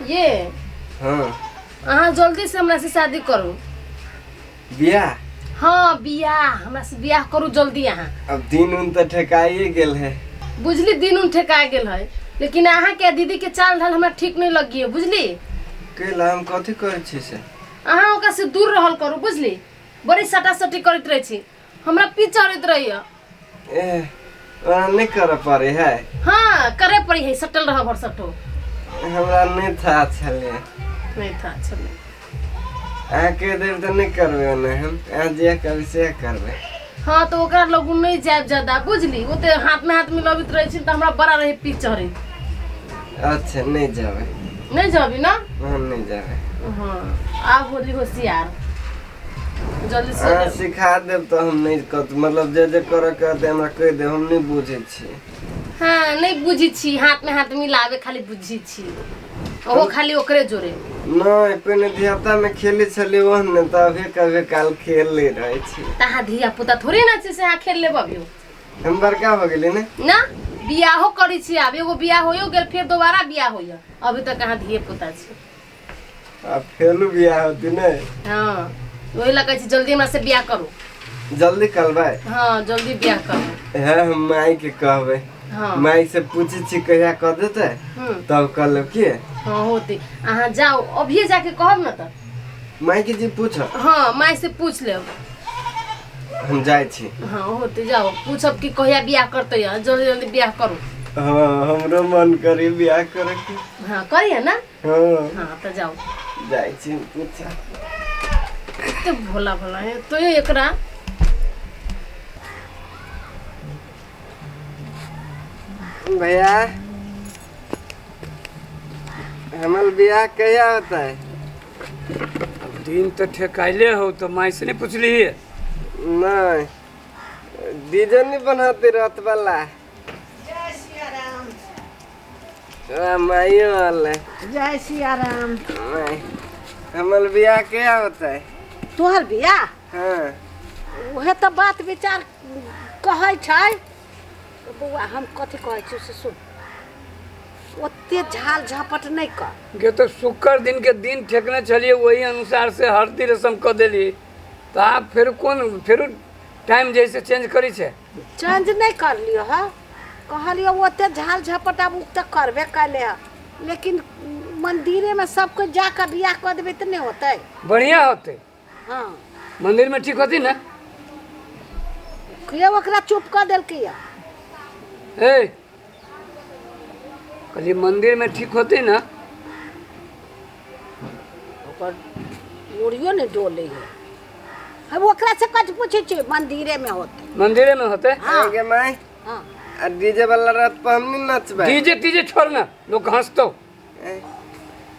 ये हाँ अहाँ जल्दी से हमरा से शादी करू। बियाह? हाँ बियाह, हमरा से बियाह करू जल्दी अहाँ। अब दिन उन तो ठेकाइए गेल है। बुझली दिन उन ठेका गेल है, लेकिन अहाँ के दीदी के चाल ढाल हमरा ठीक नहीं लगी है बुझली। केला हम कथी करे छी से? अहाँ ओकरा से दूर रहल करू बुझली। बड़ी सटा सटी करत रहे छी, हमरा पीछे रहत रहिए। ए नहीं कर पारे है। हाँ करे पड़ी है, सटल रह भर सटो। हमरा नहीं था चले। नहीं था चले। आके देर तो नहीं करबे ना हम। आज जे कभी से करबे। हाँ तो ओकरा लोग नहीं जाए ज्यादा बुझली। वो तो हाथ में लबित रहे छी त हमरा बड़ा रहे पीछे रहे। अच्छा नहीं जावे। नहीं जाबी ना? हम नहीं जावे। हाँ आप होली होशियार जल्दी से सिखा देब तो हम नहीं कर, मतलब जे करे कहते हमरा कह दे, हम नहीं बुझे छी। हाँ नहीं बुझी छी, हाथ में मिलावे खाली बुझी छी। ओहो खाली ओकरे जोरे नहीं पहले धियापुता में खेले छले ओहन ने, तबे कभी काल खेल ले रहे छी। ताहा धिया पुता थोड़ी ना से यहाँ खेल ले बबियो। हम बड़का हो गेले ने ना बियाहो करी छी। अब एगो बियाह होयो गेल, फिर दोबारा बियाह होयो। अभी तक कहाँ धिये पुता छी। अब फेलू बियाह होती ने। हाँ वही लगे छी जल्दी हमरा से बियाह करू। जल्दी करबै? हाँ जल्दी बियाह करू। है हम माई के कहबै। हाँ माई से पूछे छी कहिया कह देते तब कर लेब की। हाँ होती अहाँ जाओ अभी जाके कहब ना त। माई के जी पूछो। हाँ माई से पूछ लेब। हम जाए छी। हाँ होते जाओ पूछब कि कहिया बियाह करते है, जल्दी जल्दी बियाह करू। हाँ हमरो मन करे बियाह करे के। हाँ करिए ना। हाँ हाँ तो जाओ जाए छी पूछा। कितने भोला भोला है तो ये एकरा। भैया हमार बियाह कहिया होता है? दिन तो ठेकाइले हो तो माई से नहीं पूछली है? नहीं डीजे नहीं बनाते रात वाला। जय सिया राम। माई वाला। जय सिया राम। हमार बियाह क्या होता है? तोहर बियाह? हाँ उहे तो बात विचार कहै छै। बउआ हम कथी कहै छी से सुन। ओते झाल झपट नहीं कर। ये तो शुक्र दिन के दिन ठेकने चलिए वही अनुसार से हल्दी रस्म कर दिली तो आप फिर फिर टाइम जैसे चेंज करी छे? चेंज नहीं कर लियो है। कहलियो ओते झाल झपट अब तो करबे कैले है, लेकिन मंदिरे में सब कुछ जाकर बियाह कर देबे तो नहीं होते? बढ़िया होते। हाँ मंदिर में ठीक होती ना? के ओकरा चुप कर देल के या? ए कल मंदिर में ठीक होती ना? ओकर मुड़ियो नहीं डोले है। अब ओकरा से कुछ पूछे छी मंदिरे में होते? मंदिर में होते। हाँ। आगे माई हाँ डीजे वाला रात पर हम नहीं नचबे। डीजे तीजे छोड़ना, लोग हंसतो।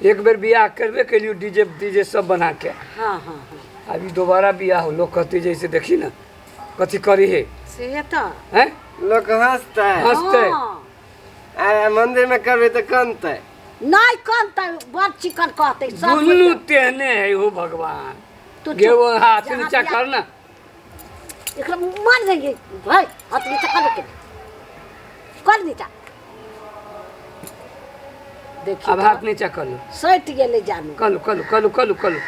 एक बेर बियाह करबे के लिए डीजे सब बना के। हाँ हाँ हाँ अभी दोबारा बियाह हो लोग कहते जैसे देखी ना कथी करी है से तो हैं? लोग हंसता है। हंसते। मंदिर में करबे तो कनते नहीं कानता बड़ चिकन कहते सब दुनू तेहने है हो भगवान। तो गे वो हाथ जहाँ नीचा बियाह- करना। एकरा मार देंगे भाई, हाथ नीचा कर नीचा। देखिए अब हाथ नीचा कर लो, सट गेले जानू। कर लो कर लो कर लो कर लो कर लो,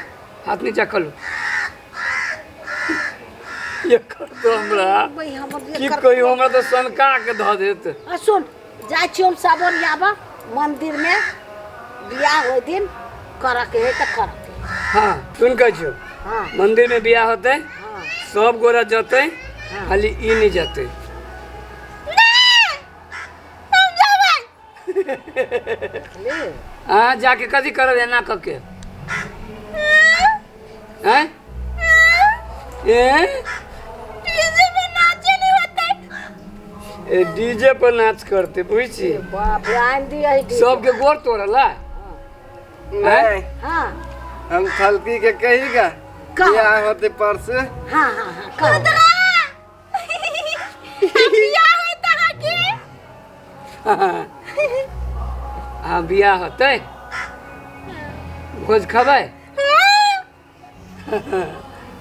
हाथ नीचा कर लो। ये कर दो हमरा भाई हमर की एकर- कहियो हमरा तो सनका के ध देत। सुन जाय छी हम साबन याबा मंदिर में बियाह होय दिन कर के है त कर के। हाँ सुन कह छो हाँ मंदिर में बियाह होते हाँ सब गोरा जते खाली ई नहीं जाते। ले हाँ जाके कथी करब एना क के? हैं? डीजे पर नाच करते बुझी बाप रे आन दिया है सबके गोर तोड़ला। नहीं हाँ हम थलकी के कहीगा का? बियाह होते परसों। हाँ हाँ हाँ कहो। हाँ बियाह होते भोज खबै?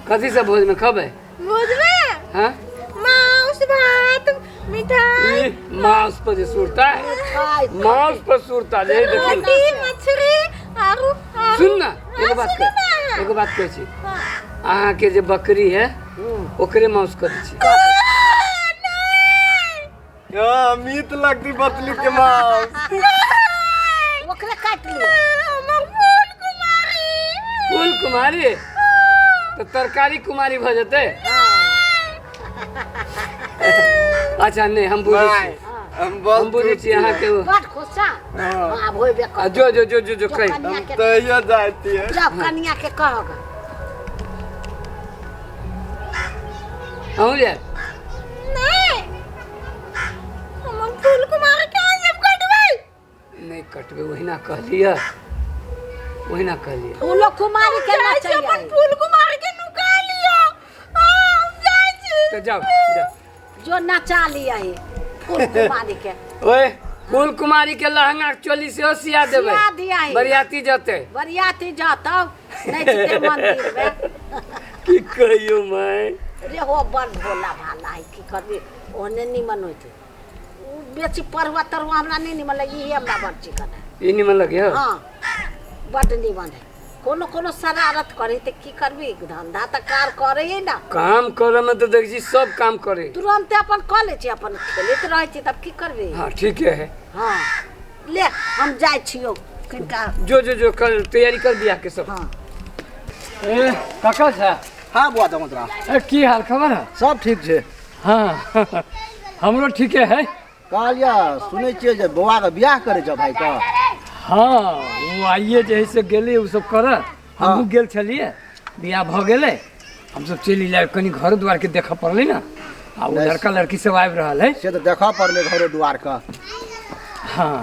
कथी से भोज में खबै? भोज में हाँ मांस भात मिठाई मांस पर जे सुरता है, खाए मांस पर सुरता जे देखी रोटी मछली एगो बात कहै छी अहाँ के जे बकरी है ओकरे मांस करै छी मीत लगती बतली के मांस ओकरे काट लियो फूल कुमारी तो तरकारी कुमारी भ जते अच्छा नहीं हम बुझै छी हम बुझै छी अहाँ के बड़ खुशा अब होइबे कर जो जो जो जो जो कही तो ये जाती है जब कन्या के कहगा हम यार फूल कुमार के जब कटबै नहीं कटबे वही ना कहलिए वही ना कहलिए फूलो कुमारी के ना चाहिए फूल कुमार के नुका लियो जाय छी तो जाओ जाओ जो नचा लिया है फूल कुमारी के ओए फूल कुमारी के लहंगा चोली से सिया देबे सिया दिया है। बरियाती जते बरियाती जातौ नहीं जते मंदिर में की कहियो मैं रे हो बड़ भोला भाला है की करबी ओने निमन होइते उ बेची परवा तरवा हमरा नहीं निमन लगी ये हमरा बड़ चिकन है ये निमन लगे हो हां बड़ निमन है कोनो कोनो शरारत करे ते की करबी धंधा त कार करे ही ना काम करे में तो देख जी सब काम करे तुरंत अपन क ले छी अपन खेलैत रहै छी तब की करबी हाँ ठीक है हां ले हम जाय छियो किनका जो जो जो कर तैयारी कर दिया के सब हां ए काका छा हाँ बुआ दमोदरा ए की हाल खबर है सब ठीक छै हाँ हमरो ठीक है कहलिया सुनै छियै जे बौआ के बियाह करे छ भाई का हाँ वो आइए जे से गेले उ सब कर हम गेल छलिए बियाह भ गेले हम सब चली जाए कनी घर द्वार के देखा पड़ले ना आ वो लड़का लड़की सब आबि रहल है से तो देखा पड़ले घरो दुआर का हाँ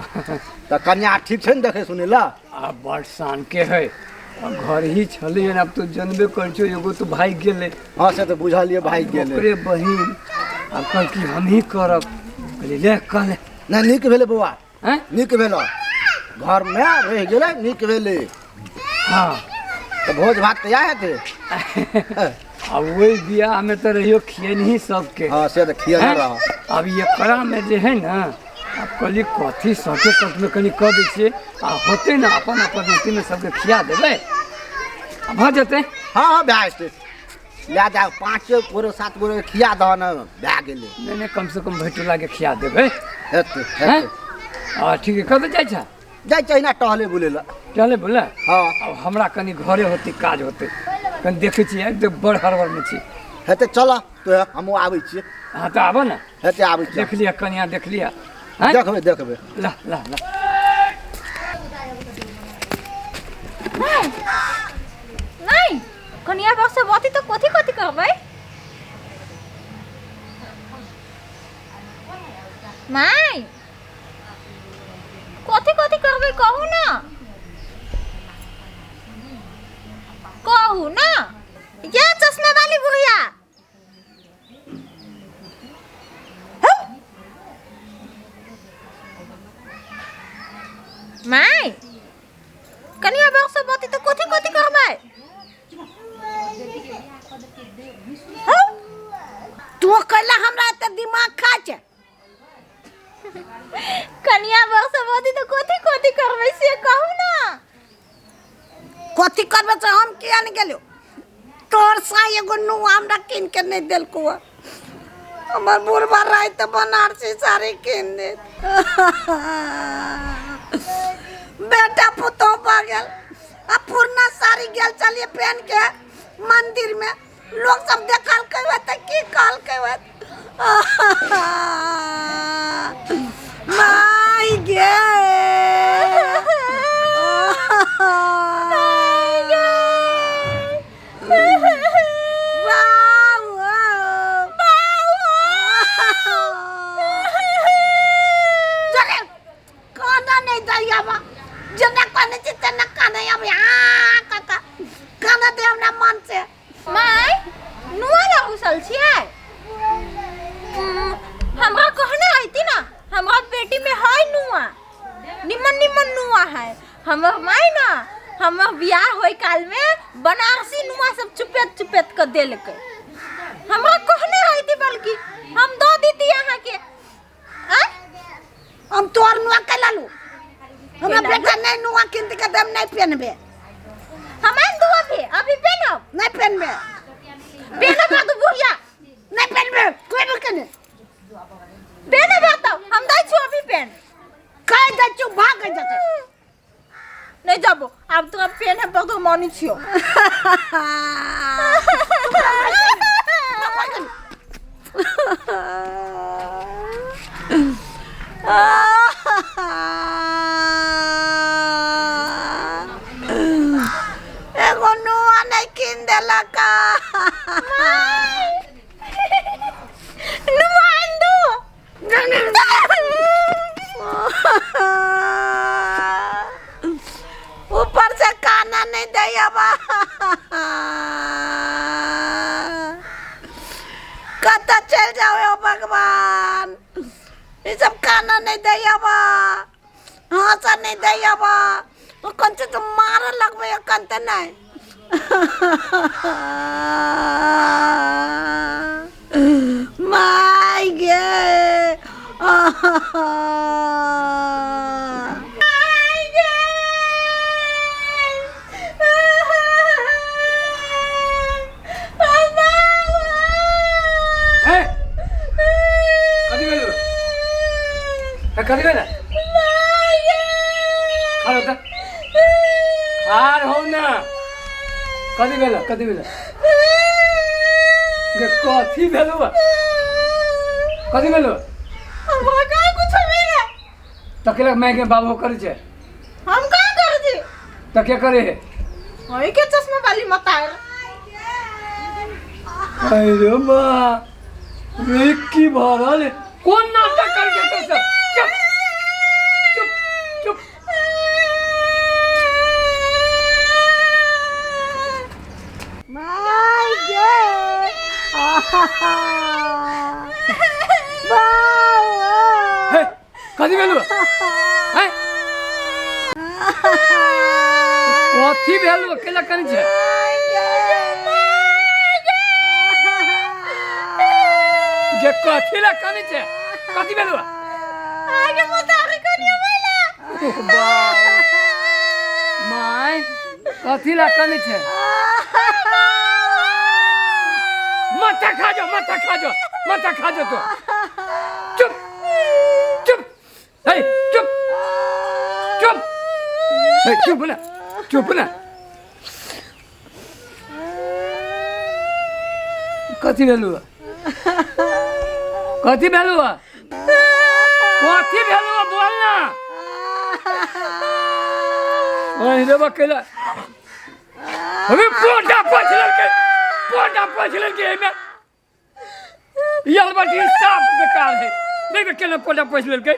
त कन्या ठीक छै न देखे सुनै ला आ बड़ शान के है आ घर ही छलिए अब तो जनबे कर छो एगो तो भाई गेले हाँ से तो बुझलिए भाई गेले ओकरे बहिन आ कल की हम ही करब कहली ले कल नहीं नीक भेले बौआ हैं नीक भेलो घर में रह गेले नीक भेले हाँ तो भोज भात तैयार हेते आ वही बियाह में तो रहियो खियन ही सबके हाँ से तो खिया हैं? रहा अब ये कड़ा में जे है ना अब कली कथी सके तक में कनी कह दै छियै आ होते ना अपन अपन नीति में सबके खिया देबै आ भ जेतै हाँ हाँ भए जेतै ले जा 5 गोरे 7 गोरे खिया दह न भए गेलै नहीं कम से कम भैटुला के खिया देबै हेतै हैं हेतै आ ठीक है कब जाइ छ जाइ छै ना टहले बुले ला चले बोले हाँ अब हमरा कनी घरे होती काज होते कनी देखै छियै एकदम बड़ हड़बड़ में छी हेतै चल तो हमहूँ आबै छियै हाँ तो आबो ना हेतै आबै छियै देख लिया कनिया देख लिया हैं देखबै देखबै ला ला ला नहीं कनिया बक्स बती तो कथी कथी करबै माई कथी कथी करबै कहू ना ये चश्मे वाली बुढ़िया माई कनिया बक्स बती तो कथी कथी करबै तू कहला हमरा त दिमाग खा छै कनिया बक्स बती तो कथी कथी करबै से कहू ना कथी करबे से हम किया नहीं गेलो तोर सा एगो नु हमरा किन के नहीं देलको हमर बुढ़वा रही तो बनारसी साड़ी किन दे बेटा पुतो पागल आ पूर्णा साड़ी गेल चलिए पहन के मंदिर में लोग सब देखल के त की कहल के माई गे माई नुआ ना घुसल छियै हमरा कहने आइती ना हमरा पेटी में है नुआ निमन निमन नुआ है हमर माई ना हमर बियाह होई काल में बनारसी नुआ सब चुपेत चुपेत कर देलकै हमरा कहने आइती बल्कि हम दो दीती यहाँ के हम तोर नुआ के लालू हमरा बेटा नहीं नुआ किन के दम नहीं पहनबे हमार अभी पहनो नहीं पहनबे पहनो बा तू बुढ़िया नहीं पहनबे कोई बकने पहनो बा तो हम दै छु अभी पहन कह दे छु भाग जाते नहीं जाबो अब तो पेन है पर तो मानी छियो एगो नुआ नहीं किन देला का नुआंदो ऊपर से खाना नहीं दैबा कत चल जाओ भगवान ये सब खाना नहीं दैबा हंसा नहीं दैबा तो कौन से तुम मार लगबे कंत नहीं माय गे कदी बेला खालो त हार हो ना कदी बेला गे कथी भेलो कदी भेलो हमरा का कुछ मेरे तकेला मैं के बाबू करे छे हम का कर दी त के करे है ओए के चश्मा वाली मत आए अरे मां विक्की भरल कौन नाटक करके तो सब चुप चुप चुप माय गे हे कदी भेलो हे कथी भेलो केला कन छे जे कथी ला कन छे कथी भेलो आगे मत आगे कनियो मैला माय कथी ला कन छे माथा खा जो तो चुप चुप हे चुप हे चुप ना कथी भेलो बोल ना रे बकेला अबे पोटा पछलन के में यलबटी साफ बेकार है नहीं बकेला पोटा पछलन के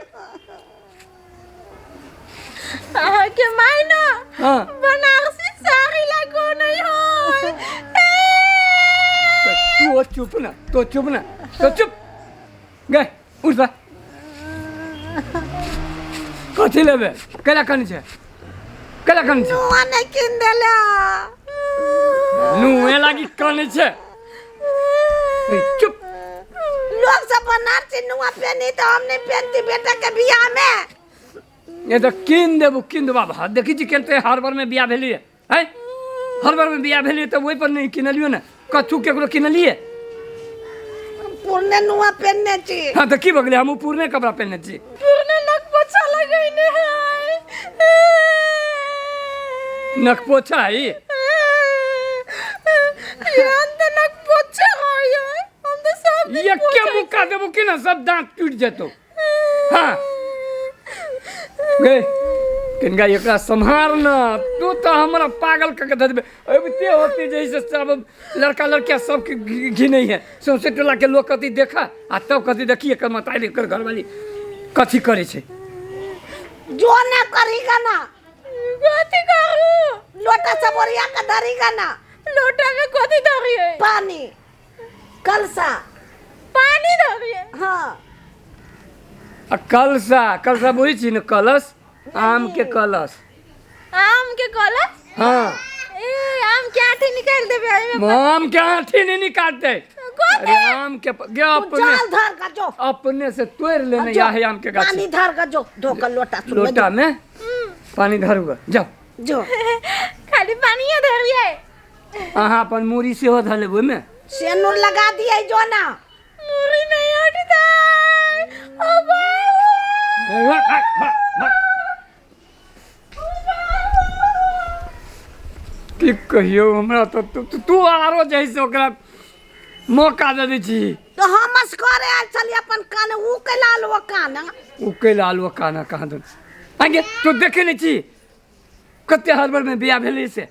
के मायना हां बनारसी साड़ी लगो नहीं हो तू चुप ना गए उठ बा कथी लेबे केला कन छे नुआ नहीं किन देला नुए लागी कन छे चुप लोग सब बनारसी नुआ पहनी तो हमने पहनती बेटा के बियाह में ये तो किन देबो बाबा देखी छी केते हर बार में बियाह भेलिए हैं हर बार में बियाह भेलिए तो वही पर नहीं किनलियो ना कथू केकरो किनलिए पूर्णे नुआ पहनने छी हां तो की बगले हम पूर्णे कपड़ा पहनने छी पूर्ण नक पोछा लगाइने है नक पोछा है यान तो नक पोछा है हम तो सब ये क्या मुका देबो कि ना सब दांत टूट जेतो हां गए किनका एकरा संहार ना तू तो हमरा पागल क के देबे अबते होती जैसे सब लड़का लड़कियां सब के घी नहीं है सौसे टोला के लोग कथी देखा आ तब कथी देखी एकर मताई एकर घरवाली कथी करे छे जो ना करेगा ना कथी करू लोटा से बोरिया का धरेगा ना लोटा में कथी धरी है पानी कलसा पानी धरी है हाँ आ कलसा बुझी छी न कलश आम के कलश हाँ ए आम के आठी निकाल देबे एमे आम के आठी नहीं निकालते अरे आम के गया जाल धर का जो अपने से तोड़ लेने या है आम के गाछ पानी धर का जो ढोकर लोटा में पानी धरूगा जाओ जो खाली पानी धरी है अहाँ अपन मूड़ी से हो धले ओहिमे सेनुर लगा दिए जो ना मुरी नहीं हटता ओ की कहियो हमरा तो तू आरो जैसे ओकरा मौका दे दै छी तो हम करे आल चली अपन कान ऊ के लाल वो कान उ के लाल वो काना कहाँ दे आगे तू देखे नहीं छी कते हड़बड़ में बियाह भेलै से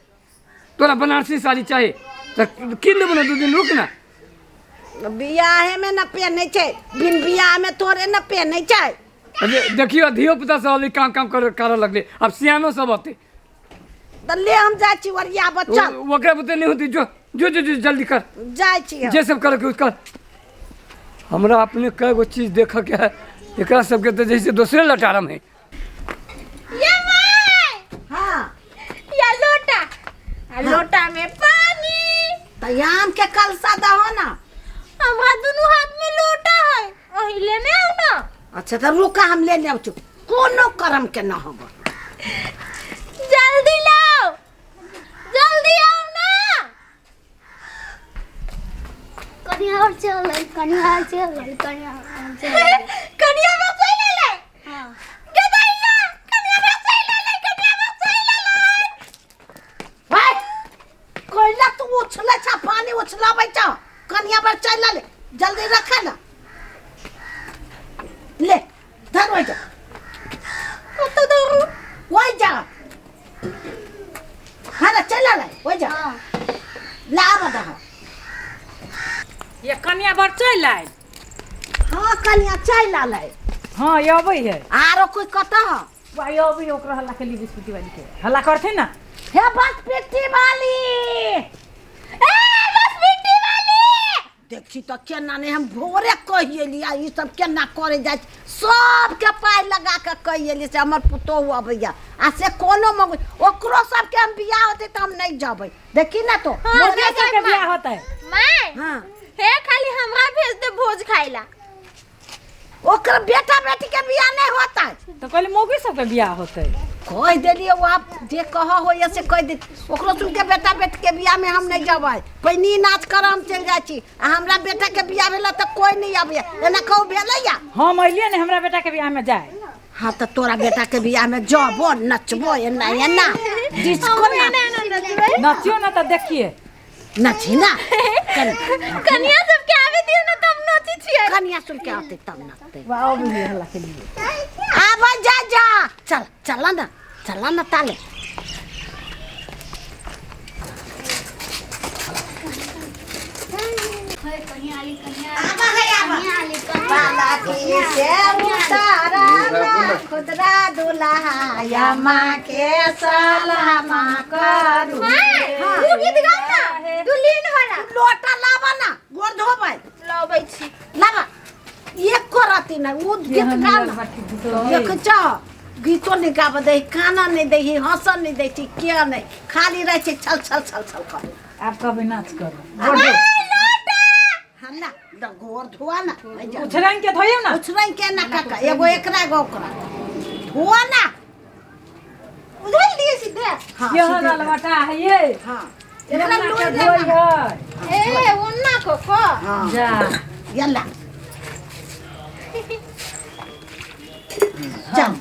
तोरा बनारसी साड़ी चाहिए तो किन देबो ना 2 दिन रुक ना बियाह में न पहने छे बिन बियाह में तोरे न पहने छे अरे देखियो धियो पुता सब अभी काम कर लगले अब सियानो सब होते तो ले हम जाय छी वरिया बच्चा ओकरा बुते नहीं होती जो जल्दी कर जाय छी जे सब कर के उसका हमरा अपने कई गो चीज देख के है एकरा सबके तो जैसे दूसरे लटारम है ये माय हां या लोटा आ लोटा में पानी तयाम के कलसा दहो ना हमरा दोनों हाथ में लोटा है ओही लेने आओ ना अच्छा तो रुका हम ले लेव छु कोनो करम के न होबो जल्दी लाओ जल्दी आओ ना कनिया और चल कनिया कनिया में सही ले ले हां गदैया कनिया में सही ले ले कनिया में सही ले ले भाई कोइला तू उछले छा पानी उछलाबै छ कनिया पर चल ले जल्दी रखा ना ले धर हो जा तो दो वही जा हाँ चला ले वही जा ला बता ये कन्या बर चल आए हाँ कनिया चल ले हाँ ये अबै है आरो कोई कता भाई अबै ओकरा हल्ला के लिए बिस्कुटी वाली के हल्ला करथे ना हे बस पेटी वाली ए बस मिट्टी वाली देखी तो केना ने हम भोरे कहिए लिया ई सब केना करे जाय सब के पाई लगा के कहिए लिए से हमर पुतो हुआ भैया आ से कोनो मग ओकरो सब के हम बियाह होते त हम नहीं जाबै देखी ना तो मोरे के बियाह होता है मैं हां हे खाली हमरा भेज दे भोज खाइला ओकर बेटा बेटी के बियाह नहीं होता है तो कहले मोगी सब के बियाह होता है कह देलिए वो आप जे कह हो या से कह दे ओकरो सुन के बेटा बेटी के बियाह में हम नहीं जाबै पैनी नाच कर हम चल जाय छी आ हमरा बेटा के बियाह भेला त कोई नहीं आबे एना कहू भेलैया हम अइलिए ने हमरा बेटा के बियाह में जाए हाँ तो तोरा बेटा के बियाह में जाबो नचबो एना डिस्को ना नचियो ना तो देखिए नची ना कन्या सब के आवे दियो ना तब नची छिए कन्या सुन के आते तब नचते वाओ भी हल्ला के लिए आब जा चल ना ताले बाला की से उतारा खुदरा दुल्हा या माँ के सलामा करू तू गीत गाओ ना दुल्हन वाला लोटा लावा ना गोर धोबै लाबै छी लावा एक को राती ना वो गीत गाना देख छ गीतो नहीं गाब दे खाना नहीं दे हंसन नहीं दे क्या नहीं खाली रहे छे छल कर आप कभी नाच करो हल्ला द गोर धोआ ना उछरंग के धोयो ना उछरंग के ना काका एगो एकरा एगो ओकरा धोआ ना उधर लिए सीधे हां ये हल्ला बटा है ये हां एकरा एकरा के लोई धोई है ए ओन्ना को हां जा यल्ला चल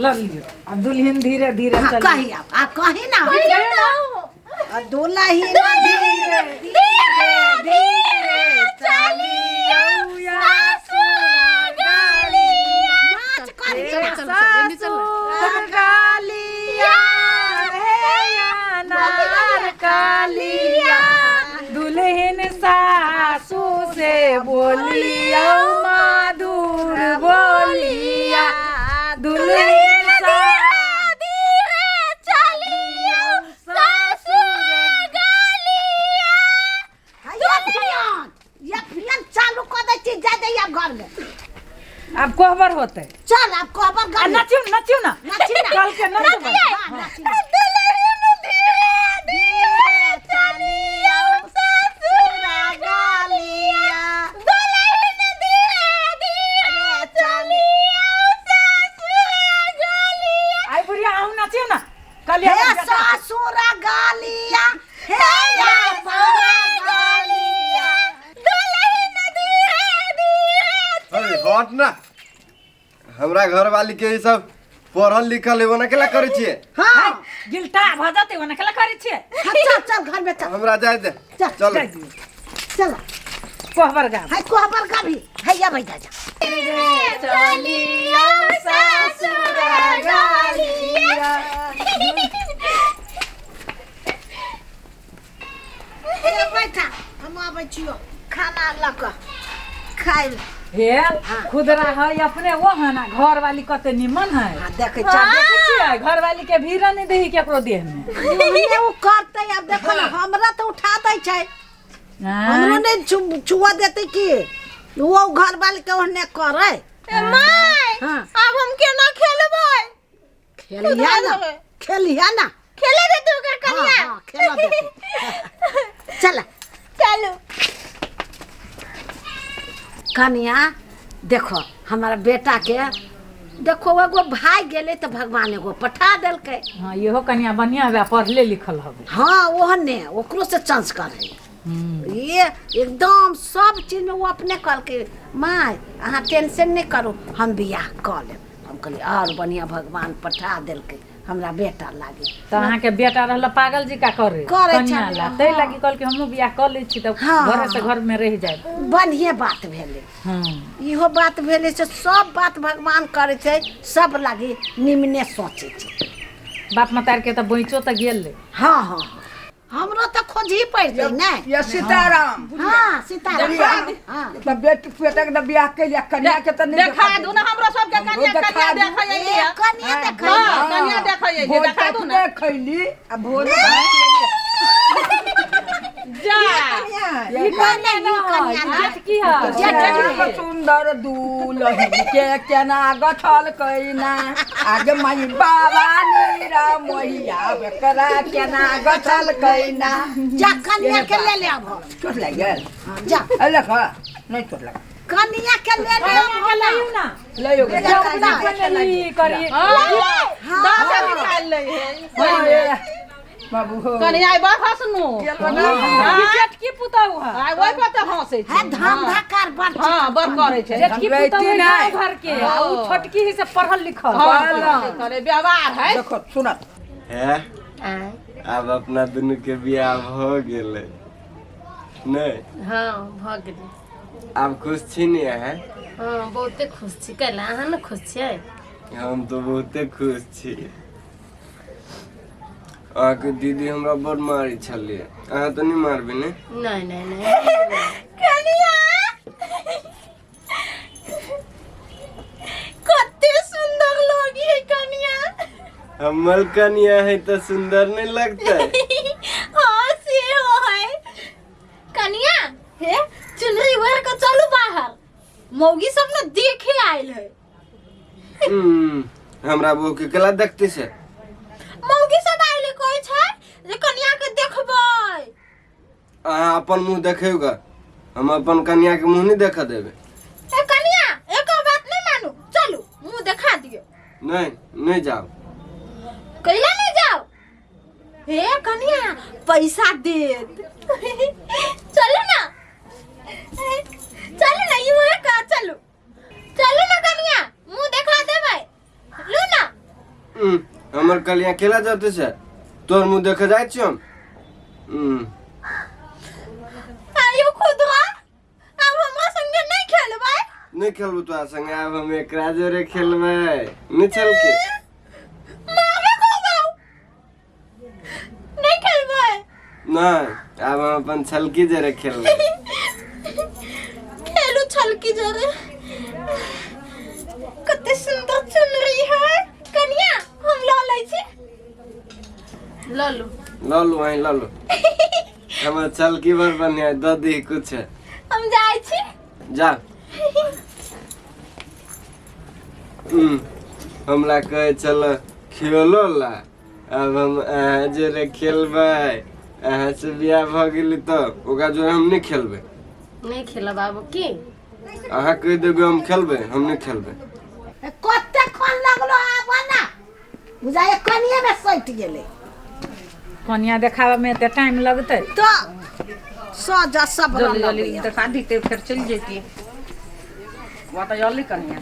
लग लियो अब दुल्हन धीरे धीरे हाँ, चल कही आप कही ना दुल्हन धीरे धीरे चली नाच कर दुल्हन सासू से बोलिया मधुर बोलिया दुल्हन धीरे चलियो ससुर गालिया ये फिल्म चालू कर दे छी जा दे घर में अब कोहबर होते चल आप खबर कर नचियो नचियो ना नची ना कल के नचियो दुल्हन धीरे धीरे चलियो ससुर गालिया दुल्हन धीरे धीरे चलियो ससुर गालिया आई बुढ़िया आऊं नचियो ना कल हे ससुर गालिया अरे हट ना हमरा घर वाली के ई सब पढ़ल लिखल है ना केला करे छिए हाँ गिल्टा भजते ओने केला करे छे चल चल घर में चल हमरा जाए दे चल चल कोहबर गा है कोहबर का भी है या भाई जा चलिया ससुरालिया बैठा हम आबै छियो खाना लक खाइ हे खुदरा है अपने वो है ना घर वाली कते निमन है देखे देखे छियै घर वाली के भीड़ नहीं देही केकरो देह में ने वो करते अब देखो ना हमरा तो उठा दै छै हमरो नहीं छुआ देते की वो घर वाले के ओहने करे माय हां अब हम केना खेलबै खेलिया ना खेले दे तू के कनिया हां खेला दे चल चलो कनिया देखो हमारा बेटा के देखो एगो भाई गेले तो भगवान एगो पठा देलकै हां इहो कनिया बढ़िया है पढ़ले लिखल हबे हाँ ओहने ओकरो से चांस करे ये एकदम सब चीज में वो अपने कल के माय अहाँ टेंशन नहीं करो हम बियाह कर लेब हम कहली और बढ़िया भगवान पठा देलकै हमरा बेटा लागे तो अहाँ के बेटा रहल पागल जी का करे कनिया ला तै लागी कल के हमहु बियाह कर लै छी त घर से घर में रह जाए बढ़िया बात भेले हां इहो बात भेले से सब बात भगवान करे छै सब लागी निमने सोचे छै बाप मतार के त बोइचो त गेल ले हाँ हाँ हमरो तो खोजी पड़ गई ना ये सीताराम हाँ सीताराम हाँ त बेटी बेटा के बियाह के लिए कन्या के त नहीं देखा दू ना हमरो सब के कन्या कन्या देखा ए, कनिया देखै हां कन्या देखा ये देखा दू ना खैली आ भोज जा ये कन्या की है सुंदर दूल्ही के केना गठल कैना आगे माई बाबा नीरा मोहिया बेकरा केना गठल कैना जा कन्या के ले ले अब चोट लग गेल जा अले खा नहीं चोट लगा कन्या के ले ले अब ना ले यो करी करी दादा निकाल ले है बाबू हो कन्या बा हसनु जेठ की पुतौ है आ ओइ पर त हंसे है धंधा कर बर हां बर करे छै जेठ की पुतौ है घर के आ उ छोटकी ही से पढ़ल लिखल करे व्यवहार है देखो सुना है अब अपना दुनू के बियाह हो गेले नहीं हाँ भ गेलै आप खुश छी नहीं है हाँ बहुते खुश छी कैला अहाँ न खुश छियै हम तो बहुते खुश छी आके दीदी हमरा बड़ मारी छलिए अहाँ तो नहीं मारबे ने नहीं नहीं नहीं कनिया कते सुंदर लगी है कनिया हमर कनिया है तो सुंदर नहीं लगता है हां से हो है कनिया हे चुनरी वेर के चलू बाहर मौगी सब न देखे आइल है हमरा वो के केला देखते से मौगी सब आइल कोइ छै जे कनिया के देखबै अहाँ अपन मुंह देखेगा हम अपन कन्या के मुंह नहीं देखा देवे ए कनिया एक बात नहीं मानू चलू मुंह दिखा दियो नहीं नहीं जाओ कैला नहीं जाओ हे कनिया पैसा दे चलो ना चलो ना यू है का चलो चलो ना कनिया मुंह दिखा देबै लो ना हमर कलिया केला जाते से तोर मुंह देखे जाय छी हम आयो खुदवा अब हमरा संगे नहीं खेलबै नहीं खेलबो तो संगे अब हम एकरा जोरे खेलबै नहीं चल के मारे को जाओ नहीं खेलबै नहीं अब हम अपन छलकी जोरे खेलबै खेलू छलकी जोरे कते सुंदर चुनरी है कनिया हम ला लै छी ललू ललू वहीं ललू हमर छलकी भर बनिया द दी कुछ हम जाय छी जा हमरा कहे चल खेलो ला अब हम अहाँ जोरे खेलबै अहाँ से बियाह भ गेली तो ओकरा जोरे हम नहीं खेलबै नहीं खेला बाबू की अहाँ कह देबै हम खेलबै हम नहीं खेलबै कते खोन लगलो आ बना बुझाए कनिया में सट गेले कनिया देखावे में ते टाइम लगते तो सजा सब जल्दी जल्दी देखा दीते फिर चल जेती वो तो जल्दी कनिया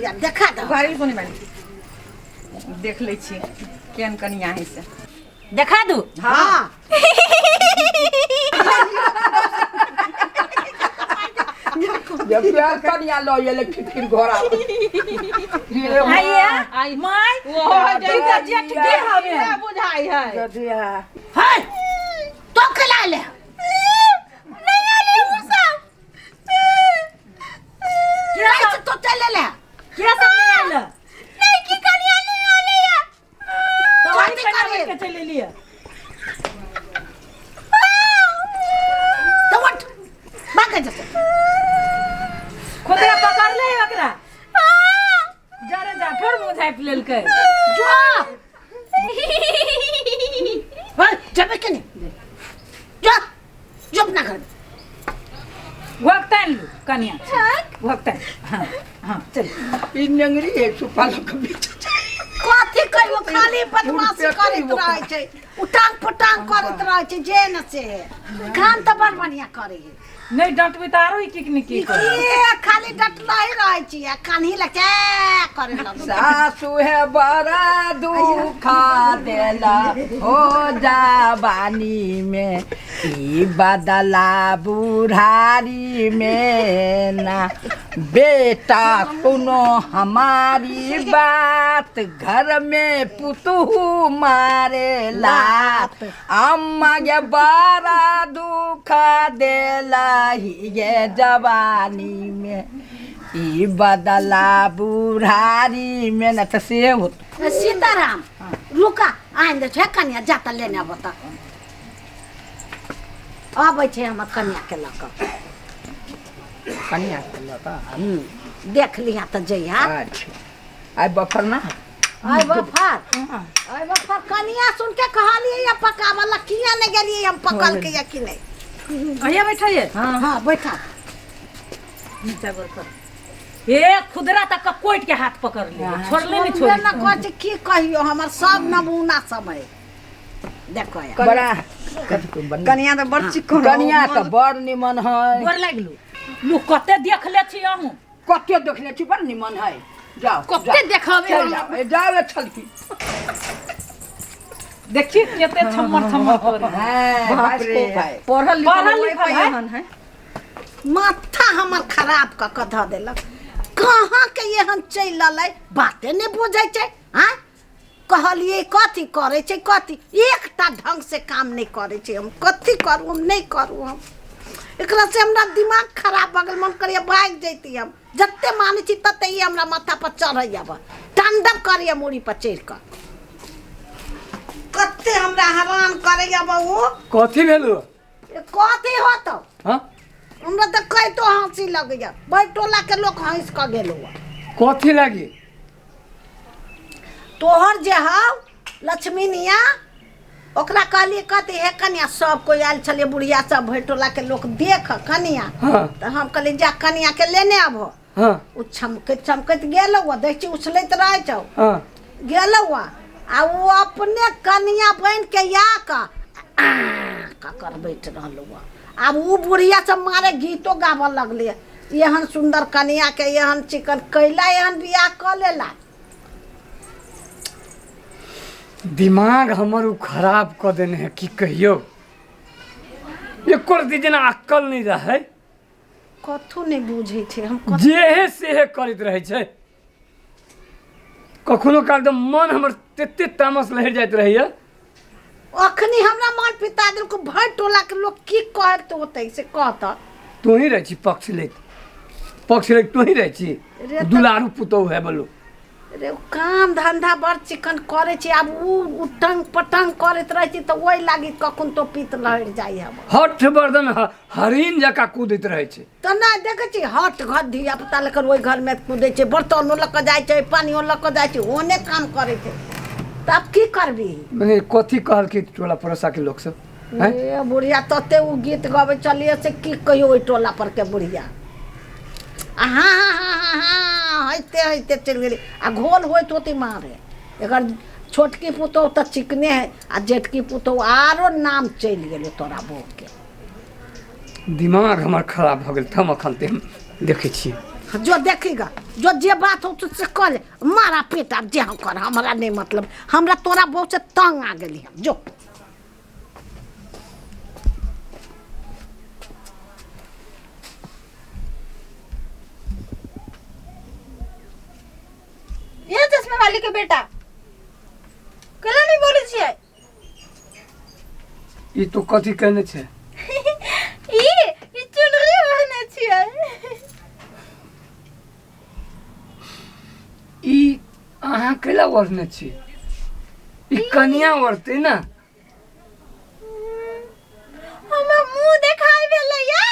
या देखा दो गाड़ी कोनी बानी देख ले छी केन कनिया है से देखा दू हां जब प्यार कनिया लो ये ले फिर घर आ आइया आई माय वो जैसा जेठ के हवे बुझाई है गदिया हाय तो खिला ले नहीं आले मुसा क्या तो चले ले क्या सब नहीं आला नहीं की कनिया नहीं आले या तो कौन आई करे? के चले लिया तो उठ भाग जा खुदरा पकड़ ले ओकरा जरे जा फिर मुंह झाप लेल के जो हाय जब के नहीं जो जब ना कर वक्तन लू कनिया वक्तन हां हां चल इन नंगरी है सुपालो के बीच कथी कहियो खाली बदमाशी करैत रहै छै उटांग पटांग करैत रहै छै जे न से काम त बड़ बढ़िया करे नहीं डंटबे तारो की ये खाली डटला ही रहै छी आ कान्ही लके करे लग सासु है बड़ा दुखा देला हो जाबानी में ई बदला बुढ़ारी में ना बेटा सुनो हमारी बात घर में पुतहू मारे लात अम्मा ये बड़ा दुखा देला ये जवानी में ई बदला बुढ़ारी में न तो से होत सीताराम रुका आइन दे छै कन्या जाता लेने बता आबै छै हमर कन्या के लक कन्या के लगा देख लिया त जइहा अच्छा आई बफर ना आइ बफर कन्या सुन के कहलिए या पकावला किया ने गेलिए हम पकल के या कि नहीं भैया बैठा ये हां बैठा नीचे बैठ ए खुदरा तक कोइट के हाथ पकड़ ले छोड़ले नहीं छोड़ ना कहै की कहियो हमर सब नमूना समय देखो या बड़ा कनिया तो बड़ चिकन कन्या तो बड़ निमन है गोर लागलू लू कते देख ले छी अहू कते देखले छी बड़ निमन है जाओ कते देखावे चल जाओ जाओ छलकी देखिए केते छम्मर करे बाप रे पढ़ल लिखल है माथा हमर खराब क के ध देलक कहाँ के एहन चल ललै बाते नहीं बुझै छै हां कहलिए कथी करे छै कथी एकटा ढंग से काम नहीं करे छै हम कथी करू हम नहीं करू हम एकरा से हमरा दिमाग खराब भ गेल मन करिया भाग जैती हम जत्ते मानै छी तते ही हमरा माथा पर चढ़ै आब तांडव करिया मुड़ी पर चढ़ क कत्ते हमरा हैरान करे आब वो कथी भेलु कथी होतो हां हमरा त कहि तो हंसी लगैया बैठोला के लोग हंस क गेलो कथी लागी तोहर जे हौ लक्ष्मीनिया ओकरा कहलिए कथी हे कन्या सब कोई आयल छलिए बुढ़िया सब भैटोला के लोग देख कन्या हाँ। तो हम कहलिए जा कन्या के लेने आबो हां उ चमकैत गेलौ देखी उछलैत रहै छौ हां गेलौ आ वो अपने कन्या बन के या का कर बैठ रहलो अब उ बुढ़िया सब मारे गीतो गावऽ लगले एहन सुंदर कन्या के एहन चिकन कैला एहन बियाह क लेला दिमाग हमर उ खराब क देने है की कहियो एकर दिजना अक्कल नहीं रहे कथु नहीं बुझे छे हम जेहे सेहे करैत रहे छै कखनो काल तो मन हमर तेते तामस लहर जाइत रहैया अखनी हमरा मन पिता दिल को भर टोला के लोग की कहत होते से कहता तू ही रह छी पक्ष ले तू ही रह छी रे तो- दुलारू पुतौ है बोलो रे काम धंधा बड़ चिकन करे छे अब उ उटंग पटंग करत रहे छी तो ओई लागी कखन तो पीत लहर जाई हम हठ बर्दन हरिन जका कूदैत रहे छै तो ना देखे छी हट घर धिया पुता लेकर ओई घर में कूदे छे बर्तन ल के जाय छे पानियो ल के जाय छे ओने काम करे छे तब की करबी मने कथी कहल के टोला पड़ोसा के लोग सब हैं ए बुढ़िया तते उ गीत गावे चलिए से की कहियो ओई टोला पर के बुढ़िया हाँ हइते चल गेली आ घोल होइत होती मारे एकर छोटकी पुतोह तो चिकने है आ जेठकी पुतोह आरो नाम चल गेलो तोरा बहू के। दिमाग हमार खराब हो गेल थम अखन ते देखे छी। जो देखेगा जो जे बात हो तुझसे कर ले मारा पेटा जे हम कर हमरा नहीं मतलब हमरा तोरा बहू से तंग आ गेली हम जो। ये चश्मे वाली के बेटा कला नहीं बोले छिए। ई तो कथी कहने छे? ई चुनरी ओढ़ने छिए। ई अहाँ केला ओढ़ने छी? ई कनिया ओढ़ते ना। हमरा मुंह देखाई भेलैया।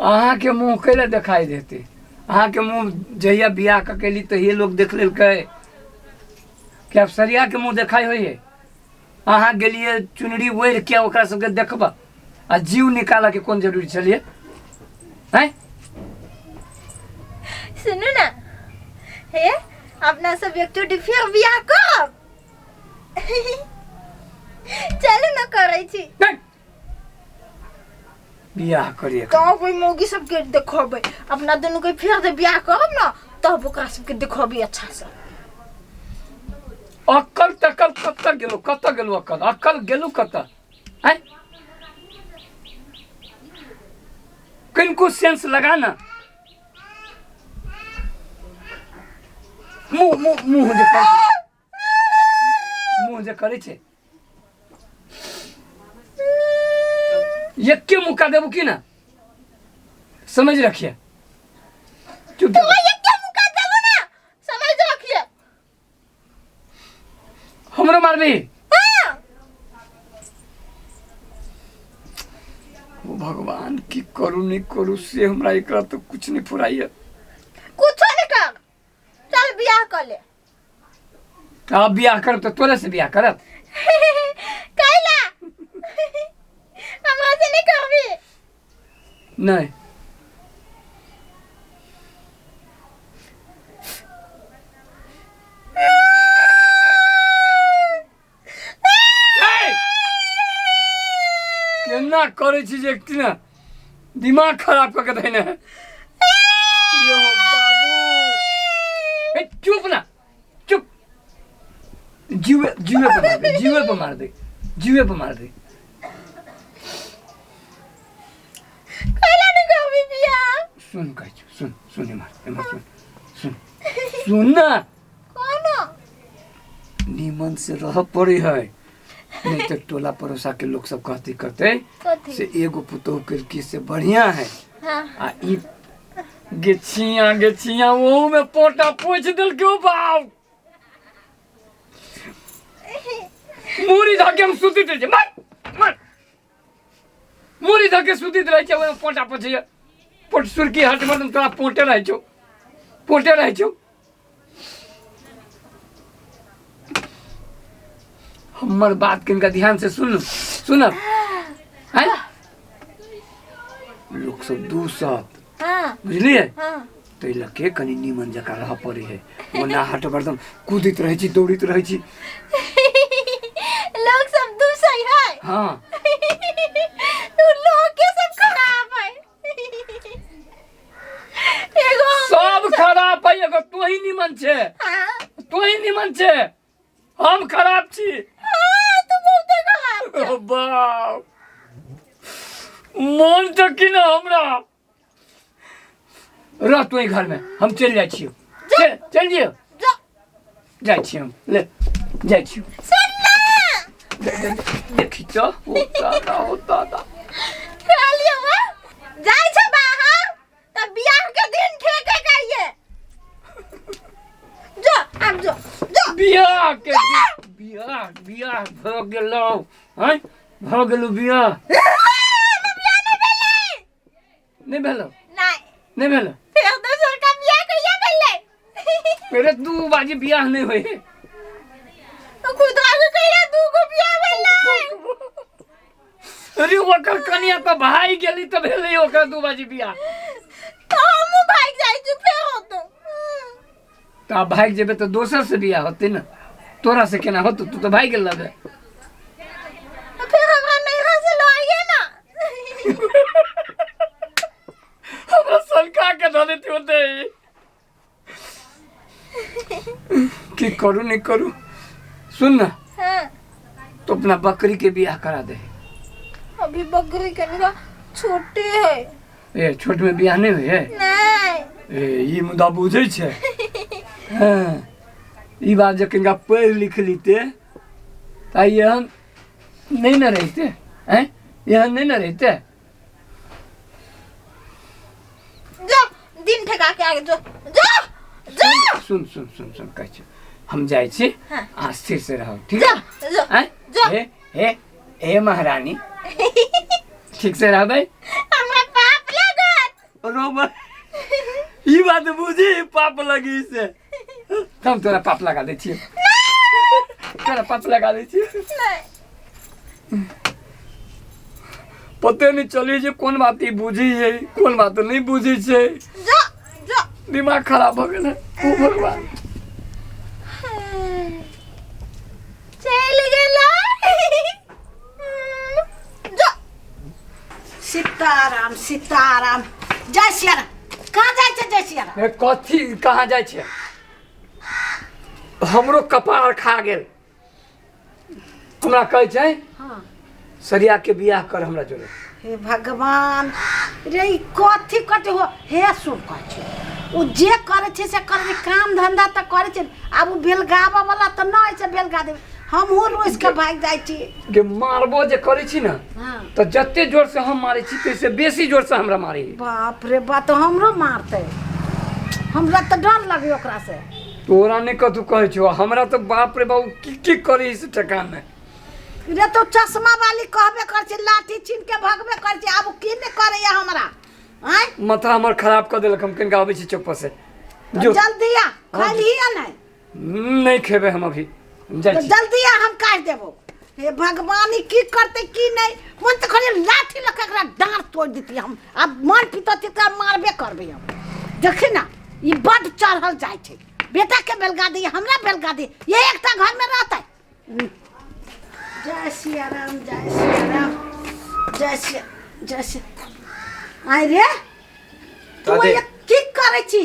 अहाँ के मुंह केला दिखाई देते? अहाँ के मुंह जहिया बियाह ककेली तहिए लोग देख लेलकै कि अब सरिया के मुंह देखाई होइए? अहाँ गेलिए चुनरी ओढ़ के ओकरा सबके देखबा आ जीव निकाला के कौन जरूरी छलिए हैं? सुनू ना हे अपना सब एक चोटी फिर बियाह करब। चल न करै छी बियाह करिए तो कोई मौगी सबके देखबै अपना दोनों के फिर से बियाह करब ना तब ओकरा सबके देखबी अच्छा से। अक्कल तकल कत गेलो अक्कल गेलो कत हैं? किनको सेंस लगा ना। मुंह जे करे छे यक्के मुका देबो की ना समझ रखिए। चुप यक्के मुका देबो ना समझ रखिए। हमरो मारबी? ओ भगवान की करू नहीं करू से हमरा एकरा तो कुछ नहीं फुराइए। कुछ नहीं कर चल बियाह कर ले। अब बियाह करब तो तोरे से बियाह करब। कैला हमरा से नहीं करबी? नहीं केना करे छी जे ना दिमाग खराब करके देने यो बाबू चुप ना चुप। जीवे पे मार दे। कैला नहीं करबी बियाह? सुन कह सुन एमर सुन ना कौन नीमन से रह पड़ी है नहीं तो टोला पड़ोसा के लोग सब कहते से एगो पुतोह के से बढ़िया है। हाँ। आ ई गेछिया वो में पोटा पोछ दिल क्यों बाप मुरी धके हम सुती रहे मत मुरी धके सुती रहे छे वो पोटा पोछिए पोट सुरकी हट मत तोरा पोटे रहे छो। हमर बात किनका ध्यान से सुन हैं? लोग सब दू साथ बुझलिए तो लके कनी नीमन जका रह पड़े है वो ना हट बर्दम कूदित रहे छी दौड़ित रहे छी। लोग सब दूसरी है। हां तू लोग के सब खराब है। एगो सब खराब है एगो तू ही नीमन छे हम खराब छी। तू बहुत खराब ओ बाप मन तो कि ना हमरा रह तू घर में हम चल जाय छियो। चल जियो जाय छी हम ले जाय छियो। देखी तो होता खालियो जाय छ बाहर त बियाह के दिन ठेके कहिए जो अब जो बियाह के बियाह भ गेलो हैं भ गेलो बियाह नहीं भेलो नहीं भेलो फिर दूसर का बियाह कहिया भेलै? पहले दू बाजी बियाह नहीं होई तो खुद आगे कहिया दू को बियाह भेलै। अरे ओकर कनिया तो भाई गेली तो भेलै ओकर दू बाजी बियाह तो हम भाग जाई छु फेर हो तो आप भाग जेबे तो दोसर से बियाह होते ना, तोरा से केना होतो? तू तो भाग गेल लगे। फिर हमरा नैहरा से लो आइए ना। हमरा सनका के धरे थी होते। की करू नहीं करू? सुन ना, हाँ। तो अपना बकरी के बियाह करा दे। अभी बकरी कनिका छोटे है। ए छोट में बियाह नहीं हुई है? नहीं। ए ई मुद्दा बुझे छे। हाँ, ई बात जब कनिका पढ़ लिख लीते तो यहाँ नहीं न रहते हैं, यहाँ नहीं न रहते। जा दिन ठेका के आगे जो जा जा। सुन सुन सुन सुन कह छे, हम जाए छे। हाँ। आज स्थिर से रहो, ठीक है? जा जा। हे महारानी, ठीक से रह भाई। हमरा पाप लागत। रो भाई, ई बात बुझी, पाप लगी से। हम तोरा पाप लगा दे छिए। तोरा पाप लगा दे छिए। नहीं। पते नहीं चली जे कौन बात ई बुझी है, कौन बात नहीं बुझी छे। जा जा। दिमाग खराब हो गया। ओ भगवान, चल गेला। जा। सीताराम सीताराम। जय सिया राम। कहाँ जाए छे जय सिया राम? कथी कहाँ जाए छे? हमरो कपार खा गेल। हमरा कहे छे हाँ। सरिया के बियाह कर हमरा जोरे। हे भगवान रे, ई कथी कथी हो? हे सुन कथी उ जे करे छे से करे, काम धंधा त करे छे। अब उ बेलगावा वाला त न है से बेलगा देबे। हम हो रोज के भाग जाय छी के मारबो जे करे छी ना। हां तो जत्ते जोर से हम मारे छी तैसे बेसी जोर से हमरा मारे। बाप रे बाप, तो हमरो मारते। हमरा त डर लगे ओकरा से। तोरा ने कथु कहे छो? हमरा तो बाप रे बाबू की करे इस ठकान में। रे तो चश्मा वाली कहबे कर छी, लाठी छीन के भगबे कर छी। अब की ने करे या हमरा? हैं माथा हमर खराब कर देलक। हम कनका आबै छी चौक से। तो जल्दी आ, खाली या नहीं? नहीं खेबे हम अभी जाय तो छी। जल्दी आ, हम काट देबो। हे भगवान, ई की करते की नहीं? मन तो खाली लाठी लगा एकरा डांर तोड़ देती हम। अब मन पितती त मारबे करबे हम। देखी ना, ई बड चढ़ल जाय छे। बेटा के बेलगा दी, हमरा बेलगा दी, ये एकटा घर में रहता है। जय सिया राम, जय सिया राम, जय सिया। आई रे तू अरे। ये की करे छी?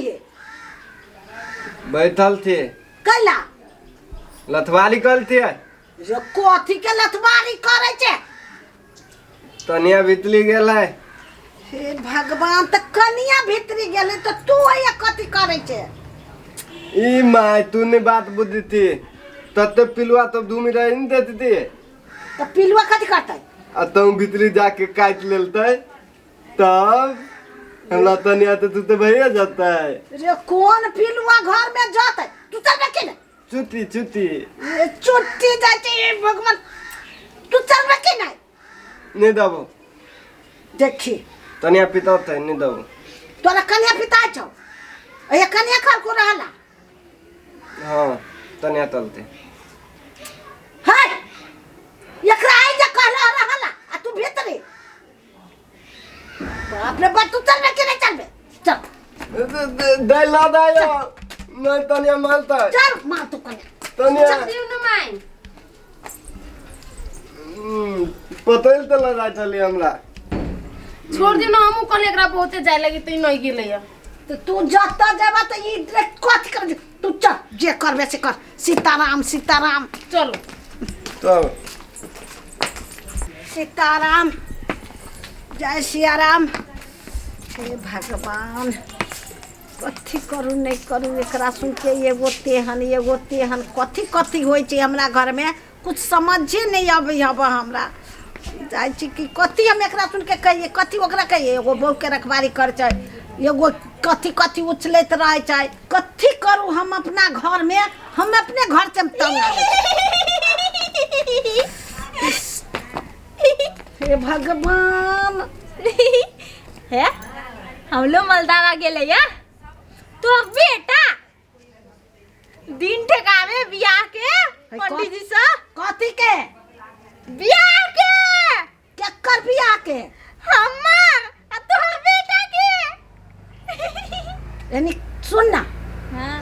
बैठल थे, कैला लथवाली कल थे। ये कथी के लथवारी करे छे? तनिया बितली गेल है। हे भगवान, त कनिया भीतरी गेले तो तू ये कथी करे छे? ई माय तूने बात बुझी थी, तब पिलुआ तो धूमी रह नहीं देती थी। तो पिलुआ कथी करते? आ तुम भीतरी जाके काट लेते, तब हमरा तनिया तो तू तो भैया जाता है। रे कौन पिलुआ घर में जाता है? तू चल के ना। छुट्टी छुट्टी ये छुट्टी जाती है भगवान। तू चल के ना। नहीं दबो। देखी तनिया पिता थे, नहीं दबो। तोरा कन्या पिता छौ, ये कन्या घर को रहला। हाँ तनिया तलते। है एकरा आई जे कहला रहला आ तू भीतरी। बाप रे बाप, तू चल के नहीं चलबे? चल दे ला दायो, नहीं तनिया मारता। चल मार तू कन्या। तनिया चल दियो ना माई। पता ही तो लगा चली हमरा। छोड़ दियो ना, हमहू कल एकरा बहुते जाय लगी तो नहीं गेले या। तो तू जाता जेबा तो ई कथी कर? तू चल, जे करबे से कर। सीताराम सीताराम। चलो तो सीताराम, जय सिया राम। हे भगवान, कथी करू नहीं करू? एकरा सुन के एगो तेहन कथी कथी होइ छै हमरा घर में, कुछ समझे नहीं आबै हमरा। जाय छी कि कथी हम एकरा सुन के कहिए, कथी ओकरा कहिए? एगो बहू के रखवारी कर छै, एगो कथी कथी उछलैत रहे छै। कथी करू हम अपना घर में? हम अपने घर से तंग आ गए। हे भगवान, है हम लोग मलदावा गेले या। तो बेटा दिन ठेकावे बियाह के पंडित जी से। कथी के बियाह के? केकर बियाह के? हमर आ तोहर बेटा के। यानी सुन ना, हां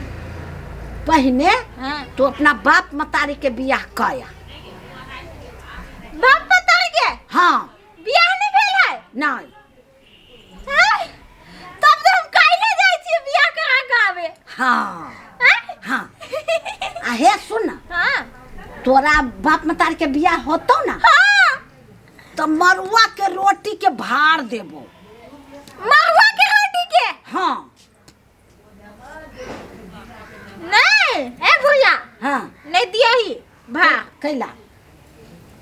अपना बाप मतारी के बियाह कया। बाप मतारी के? हाँ। बियाह नहीं भेल है? नहीं। तब तो हम काहे जाई छी बियाह करा गावे? हाँ। हाँ। हे सुन ना। हाँ। तोरा बाप मतारी के बियाह होतो ना? हाँ। तो मरुआ के रोटी के भार देबो। मरुआ के रोटी के? हाँ। नहीं है भैया। हाँ। नहीं दिया ही भा कैला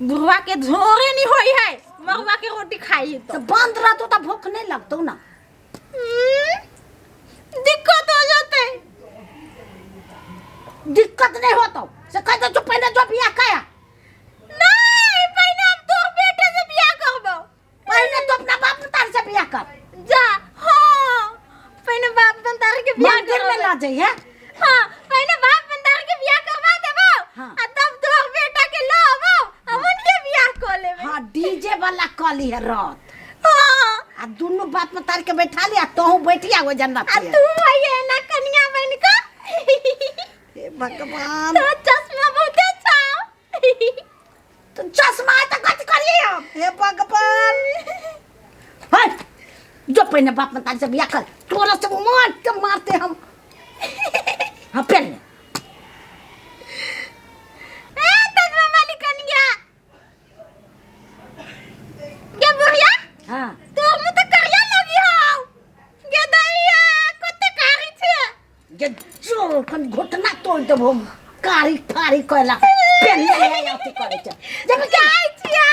बुढ़वा के झोरे नहीं होई है मरुआ के रोटी खाई तो बंद रहतो तो भूख नहीं लगतो ना। दिक्कत हो जाते। दिक्कत नहीं होतो से कह दो जो पहले जो बियाह कया। नहीं पहले हम तो बेटे से बियाह करबो। पहले तो अपना बाप मतारी से बियाह कर जा। हाँ पहले बाप मतारी के बियाह मंदिर में ला जाइए। हाँ पहले बाप मतारी के बियाह करवा देबो। हाँ। तब तो बेटा के लाबो हम उनके बियाह कर लेबे। हाँ डीजे वाला कली है रात। हाँ आ दोनों बाप मतारी के बैठा लिया तो हूं बैठिया हो जन्नत आ में। तू भैया ना कन्या बन का। हे भगवान तो चश्मा बहुत अच्छा। तो चश्मा है तो कट करिए हम। हे भगवान हाय जो पहले बाप मतारी से बियाह कर तोरा से मारते हम। हाँ पहले तजमा वाली कन्या क्या बुढ़िया? हाँ तो हम तो करिया लगी हो के दैया कते कारी छे जे जो कन घुटना तोड़ देबो कारी फारी कहला पहले ले आती करे छ जब जाई छिया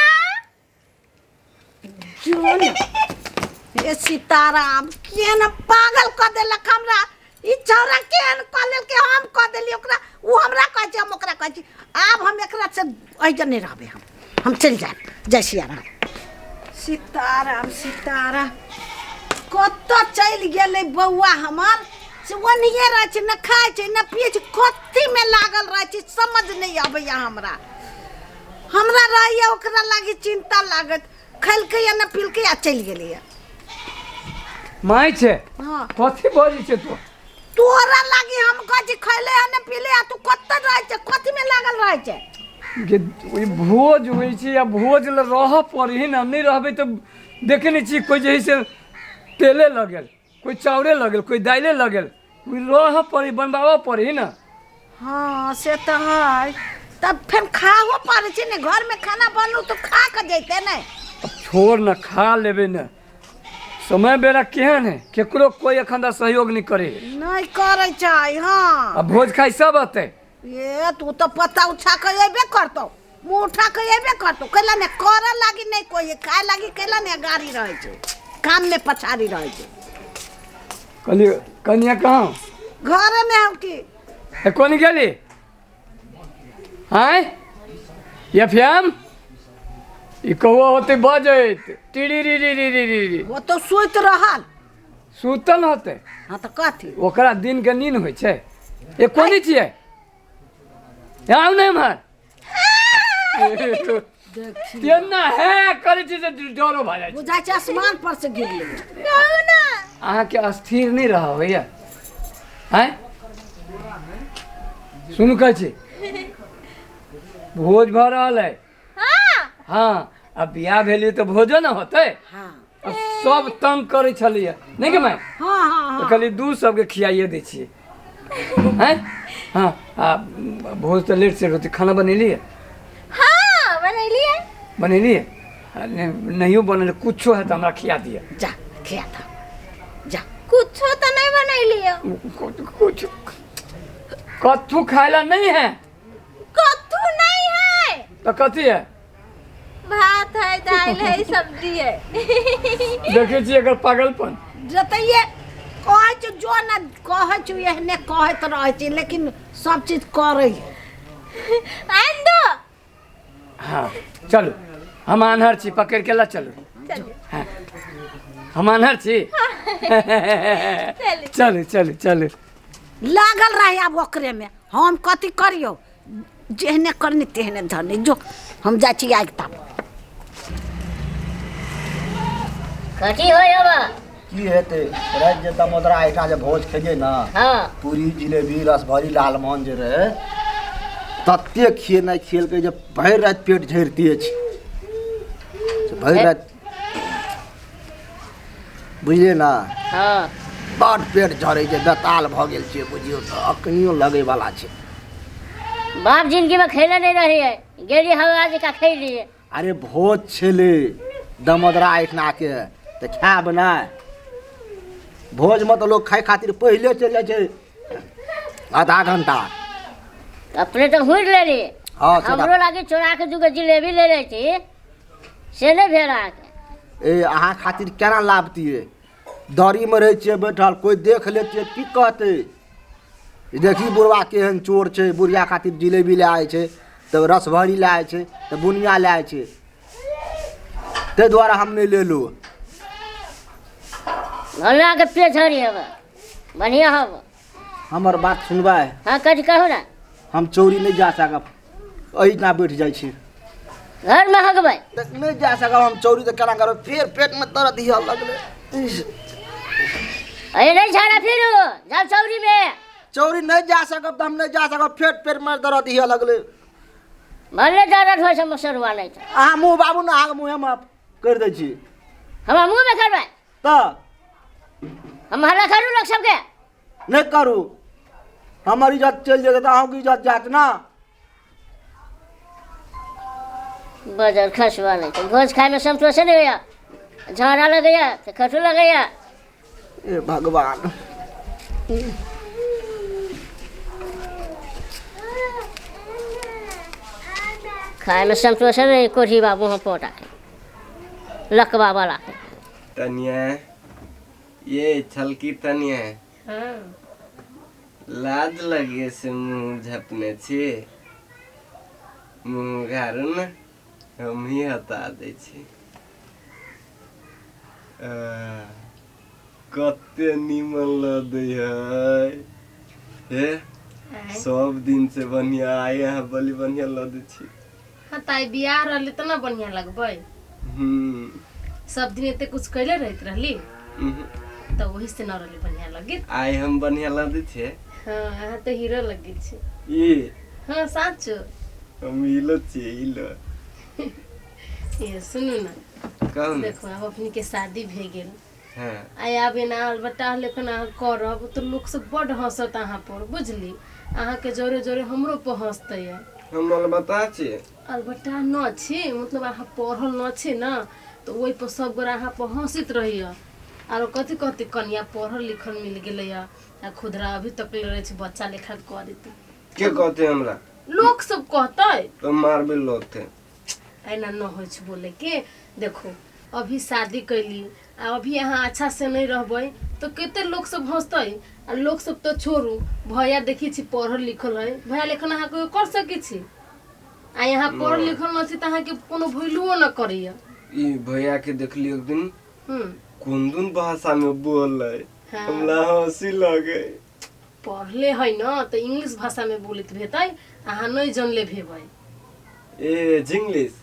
जोन ए सीताराम केन पागल क देलक हमरा। ई छौरा केन कलेल के हम क देली ओकरा उ हमरा कहै छै हम ओकरा कहै छी। आब हम एकरा से अइजन नहीं रहबे हम चल जाए जय सिया राम। सीताराम सीताराम कत चल गेलै बौआ हमर से ओनिए रह छै न खाय छै न पिए छै कत्ती में लागल रह छै समझ नहीं आबैया हमरा रहैया ओकरा लागी चिंता लागत खैलकै या न पिलकै आ चल गेलै। माय छे हाँ कथी बजै छे तू? तोरा लागी हम कथी खैले या न पीले आ तू कत्त रह छै कथी में लागल रह छै? जे ओइ भोज होइ छै या भोज ल रह पड़ही ना नहीं रहबे तो देखे नहीं छी कोई जे से तेले लगल कोई चावड़े लगल कोई दाइले लगल कोई रह पड़ी बनबावा पड़ी ना। हाँ से तो है तब फिर खाओ पड़े छै ने घर में खाना बनू तो खा के जैते ने। छोड़ न खा लेबे न समय बेरा केहन है केकरो कोई अखन सहयोग नहीं करे नहीं करे छै। हाँ अब भोज खाई सब अते ये तू तो पता उठा के अबे करतो मुंह उठा के अबे करतो कैला ने करे लागी नहीं कोई खाए लागी कैला ने गाड़ी रहे छै काम में पछाड़ी रहे छै। कहली कन्या कहाँ घर में हम की ए कोनी गेली हाय ये फ्याम ई कौआ होते बजैत टिड़ी री री री री री वो तो सुत रहल सुतल होते। हाँ तो कथी ओकरा दिन के नींद होइ छै ए कोनी छियै आउ नहीं मार तेना है करे छी से डरो भ जाय छै बुझाय छै आसमान पर से गिर ले। कहू ना अहाँ के अस्थिर नहीं रहा भैया हैं सुन कह छी भोज भ रहल है। हाँ अब बियाह भेलिए तो भोजो ना होते। हाँ अब सब तंग करे छलिए नहीं के मैं हाँ हाँ तो खाली दूध सबके खियाइए दै छियै हैं। हाँ आ भोज तो लेट से होती खाना बनेलिए हाँ बनैलिए बनेलिए नहीं बनल कुछो है तो हमरा खिया दिया जा खिया था जा कुछो तो नहीं बनैलिए कुछ कथू खायला नहीं है कथू नहीं है तो कथी है भात है दाल है सब्जी है। देखे छी एकर पागलपन जतइए कहै छै जो न कहै छै एहने कहैत रहै छै लेकिन सब चीज करै आन दो हाँ चलो हम आन्हर छी पकड़ के ला चलो हाँ हम आन्हर छी चलो चलो चलो लागल रहे अब ओकरे में हम कथी करियो जेहने करनी तेहने धरनी जो हम जाइ छी आइ तब कथी होय अब की हेतै राति जे दमोदरा एहिठाम जे भोज खेलियै ने हाँ पूरी जिलेबी रसभरी लालमोहन जे रहे तत्ते खिएनाइ खिएलकै जे भरि राति पेट झरिते छै भरि राति बुझलिए ना हाँ बड़ पेट झरै छै बेताल भऽ गेल छियै बुझियौ तऽ अखनियो लगै वाला छै बाप जिंदगी में खेले नहीं रही है गेली हवा जी का खैलिए अरे भोज छेले दमदरा एखना के तऽ खायब नहि भोज में तो लोग खाए खातिर पहले चल जाए छै आधा घंटा अपने तो हुड़ ले ली हाँ हमरो लागे चोरा के दूगो जिलेबी ले ले थी से नहीं भेल ए अहाँ खातिर केना लाभतियै दरी में रहे छियै बैठल कोई देख लेतियै की कहते देखी बुढ़वा केहन चोर छै बुढ़िया खातिर जिलेबी ले आए छै तब रसभरी ले आए छै तब बुनिया ले आए छै ताहि दुआरे हम नहीं ले लो भला के पेट झड़ी हवा बढ़िया हवा हमर बात सुनबै हाँ कथी कहू ना हम चोरी नहीं जा सकब अहिना बैठ जाइ छी घर में हगबै नहीं जा सकब हम चोरी तो केना करब फिर पेट में दर्द हिया लगले अरे नहीं झाड़ा फिर जाओ चौरी में चोरी नहीं जा सकब तो हम नहीं जा सकब पेट में दर्द हिया लगले भले दर्द हो से मसरवा नहीं था अहाँ मुँह बाबू ना अहाँ मुँह हम कर दै छी हम मुंह में करबै तऽ हम हल्ला करू लोग सबके नहीं करू हमर इज्जत चल जेतै तऽ अहूँके इज्जत जात ना बजर खसवा नहीं तो भोज खाए में संतोष नहीं होया झाड़ा लगैया तो खटू लगैया ए भगवान खाए में संतोष नहीं कोठी बाबू हम पोटा के लकवा वाला के तनिया ये छलकी तनिया हाँ लाज लगे से मुंह झपने छी मुंह गारू न हम ही हटा दै छी कते निमन लदै है हे सब दिन से बढ़िया आए यहाँ बड़ी बढ़िया लदै छी हाँ ताई बियाह रहले तो ना बढ़िया लगबै सब दिन एते कुछ कैले रहत रहली तो वही से न रहले बढ़िया लगे आए हम बढ़िया लदै छे हाँ यहाँ तो हीरो लगे छे ये हाँ साचो हम हिलो छे हिलो ये सुनू ना कहू ना देखो अब अपनी के शादी भे गेल हाँ आय आबे ना अलबट्टा लेकिन अहाँ करब तो लोग सब बड़ हंसत अहाँ पर बुझली अहाँ के जोरे जोरे हमरो पर हंसते है हम अलबत्ता छे अलबट्टा न छे मतलब अहाँ पढ़ल न छे ना तो वही पर सब गोरा अहाँ पर हंसित रही आरो कथी कहते कन्या पढ़ल लिखल मिल गेले आ खुदरा अभी तक रहे छे बच्चा लेखा कह देते के कहते हमरा लोग सब कहते तो मारबे लोग थे ऐना न हो बोले के देखो अभी शादी कैली आ अभी यहाँ अच्छा से नहीं रहबै तो केते लोग सब हंसते आ लोग सब तो छोड़ू भैया देखी छी पढ़ल लिखल है भैया लेखन अहाँ को कर सके छी आ यहाँ पढ़ल लिखल न छी त अहाँ के कोनो वैल्यूओ न करैया ई भैया के देखली एक दिन कोन भाषा में बोले हाँ। हमरा हंसी लगे पढ़ले है न तो इंग्लिश भाषा में बोलत भेतै अहाँ नहीं जानले भेबै ए जिंग्लिश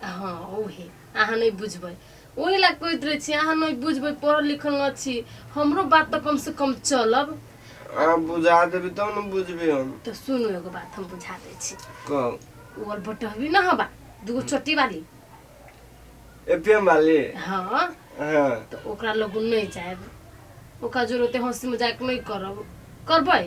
हाँ ओहे अहाँ नहीं बुझबै ओही ला कहैत रहे छी अहाँ नहीं बुझबै पढ़ल लिखल न छी हमरो बात तो कम से कम चलब आ बुझा देबी तब न बुझबे हम तो सुनो एगो बात हम बुझा दै छी कहो और बटहबी ना हवा दूगो छोटी वाली एफएम वाले हाँ हाँ तो ओकरा लोग नहीं जाएब ओकरा जरूरत हंसी मजाक नहीं करब करबै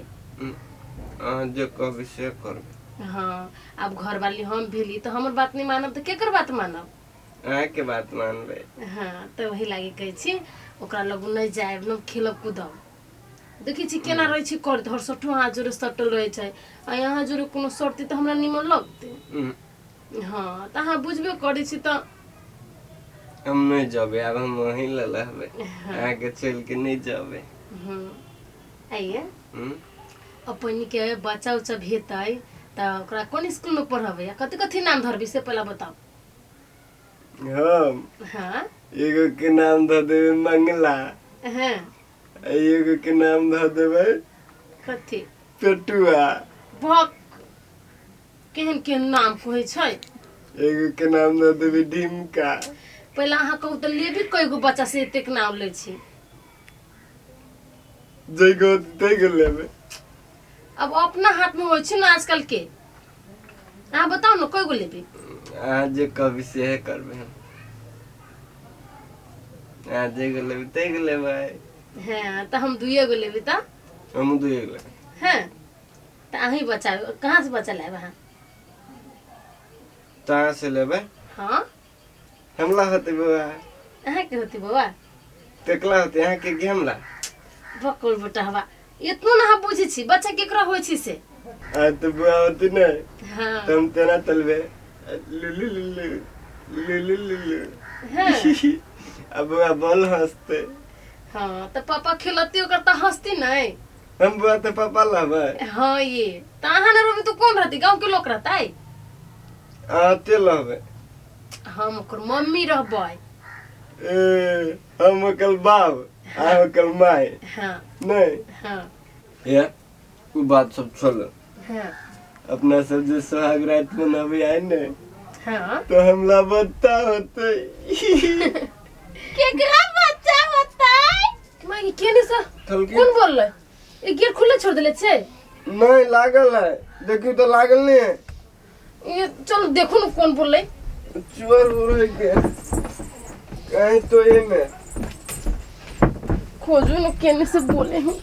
जो कहबी से करबे हाँ अब घर वाली हम भेली तो हमर बात नहीं मानब तो केकर बात मानब अहाँ के बात मानबे हाँ तो वही लागे कहै छी ओकरा लोग नहीं जाएब न खेलब कूदब देखी छी केना रहे छी कर धर सटो हाथ जोरे सटल रहे छै आ यहाँ जोरे कोनो सटती तो हमरा निमन लगते हाँ तो अहाँ बुझबे करै छी तो हम नहीं जाबे अब हम वहीं ले लेबे अहाँ के चल के नहीं जाबे आइए अपन के बच्चा उच्चा भेतै त ओकरा कोन स्कूल में पढ़ाबे कथि कथि नाम धरबी से पहला बताओ हम हाँ एगो के नाम ध देबे मंगला हाँ एगो के नाम ध देबे कथि पेटुआ भक केहन केहन नाम कहै छै एगो के नाम ध देबे ढिमका पहले अहाँ कहू तो लेबी कईगो बच्चा से एतेक नाम ले छी जैगो तैगो लेबे अब अपना हाथ में होइ छै ना आजकल के हाँ बताओ ना कोई गो लेबी आज कभी से है करबे हम आज गो लेबे ते गो लेबे हाँ तो हम दुइये गो लेबी तो हम दुइये गो लेबे हाँ तो अहीं बचा कहाँ से बचा लेबे हाँ कहाँ से लेबे हाँ हमला होते बाबा अहाँ के होती बाबा तेकला होते यहाँ के हमला बकुल बेटा हवा इतना ना हम बुझी छी बच्चा केकरा होई छी से आ तो बुआ होती ना हाँ तुम तेना तलबे लुलु लुलु लुलु लुलु हाँ अब बुआ बोल हंसते हाँ तो पापा खिलती ओकर तो हंसती नहीं हम बुआ तो पापा लाबे हाँ ये तो अहाँ ना रोबी तो कौन रहती गांव के लोग रहता है आते लाबे हम ओकर मम्मी रहबै हम कल बाप आ कल माय हाँ नहीं हाँ ये वो बात सब छोड़ो हाँ अपना सब जो सुहाग रात मनावे आए ने हाँ तो हमला बच्चा होते केकरा बच्चा होता है मैं ये केने से कौन बोल रहा है ये गेट खुला छोड़ देले छे नहीं लागल है देखियो तो लागल नहीं है ये चलो देखो ना कौन बोल रहा है चोर हो रहे के कहीं तो ये में खोजो ना केने से बोले हैं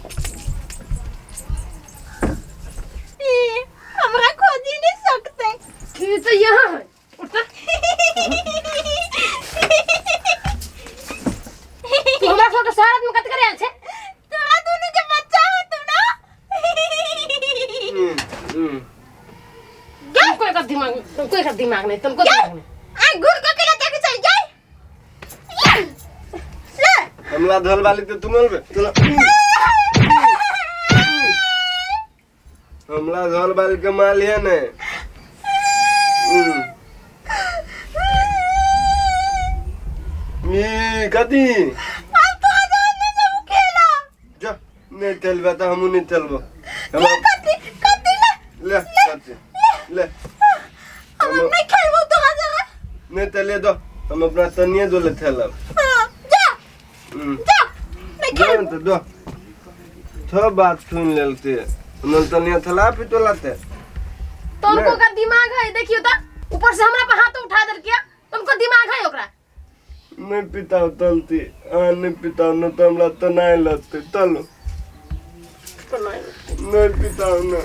हमरा खोज ही नहीं सकते कि तो यहाँ है उठा तू हमरा सब शहर में कत करे आल छे तोरा दोनों के बच्चा हो तू ना तुमको एक दिमाग नहीं तुमको दिमाग नहीं आ गुड़ को केला जाके चल जाए ले हमला धोल वाली तो तुम बोलबे हमला धोल वाली के माल है ने ये कदी हम तो जाने जब खेला जा नहीं चलबे तो हम नहीं चलबो कति ले कदी ले हम नहीं खेलबो तो आ जा नहीं चले दो हम अपना तनिए दो ले खेलब जा जा नहीं खेल तो दो थो बात सुन लेते नल तनिए थला पितो लाते तुमको का दिमाग है देखियो तो ऊपर से हमरा पे हाथ उठा दे किया तुमको दिमाग है ओकरा नहीं पिता तलती नहीं पिता न तो हमरा तो नहीं लगते चलो नहीं पिता ना